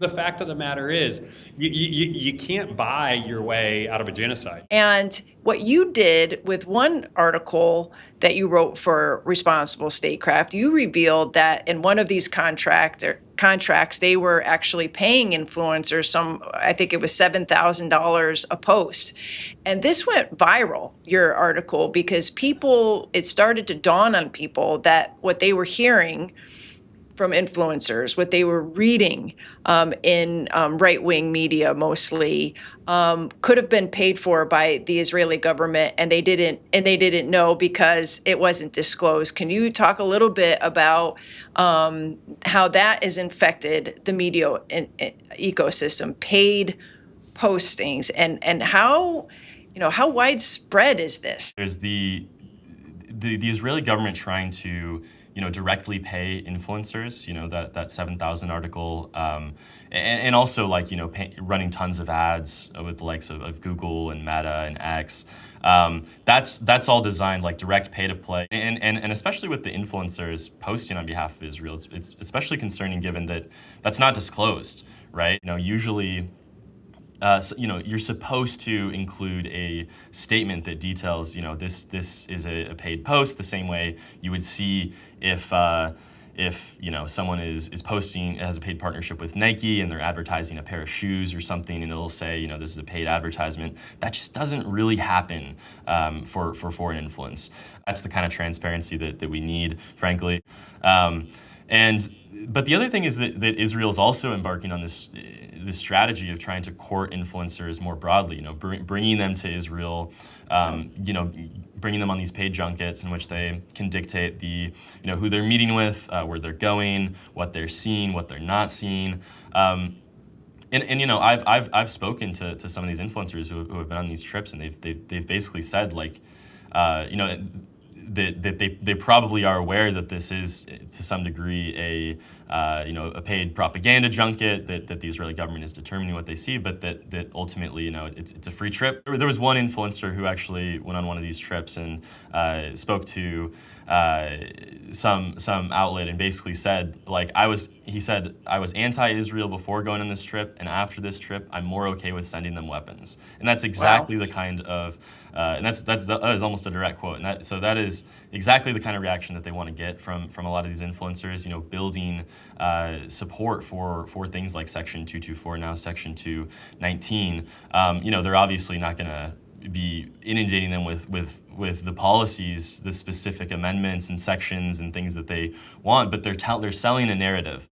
The fact of the matter is, you can't buy your way out of a genocide. And what you did with one article that you wrote for Responsible Statecraft, you revealed that in one of these contracts, they were actually paying influencers I think it was $7,000 a post. And this went viral, your article, because it started to dawn on people that what they were hearing from influencers, what they were reading in right-wing media mostly, could have been paid for by the Israeli government, and they didn't know because it wasn't disclosed. Can you talk a little bit about how that has infected the media ecosystem, paid postings, and how widespread is this? There's the Israeli government trying to directly pay influencers, that 7,000 article, and also running tons of ads with the likes of Google and Meta and X. That's all designed like direct pay to play, and especially with the influencers posting on behalf of Israel, it's especially concerning given that that's not disclosed, right? Usually. You're supposed to include a statement that details, this is a paid post, the same way you would see if someone is posting, has a paid partnership with Nike and they're advertising a pair of shoes or something, and it'll say, this is a paid advertisement. That just doesn't really happen for foreign influence. That's the kind of transparency that we need, frankly. But the other thing is that Israel is also embarking on this strategy of trying to court influencers more broadly. Bringing them to Israel, bringing them on these paid junkets in which they can dictate who they're meeting with, where they're going, what they're seeing, what they're not seeing. I've spoken to some of these influencers who have been on these trips, and they've basically said that they probably are aware that this is to some degree a paid propaganda junket, that the Israeli government is determining what they see, but that ultimately it's a free trip. There was one influencer who actually went on one of these trips and spoke to some outlet and basically said I was anti-Israel before going on this trip, and after this trip I'm more okay with sending them weapons. And that's exactly the kind of and that is almost a direct quote. And that is exactly the kind of reaction that they want to get from a lot of these influencers, building support for things like Section 224, now Section 219. They're obviously not going to be inundating them with the policies, the specific amendments and sections and things that they want, but they're selling a narrative.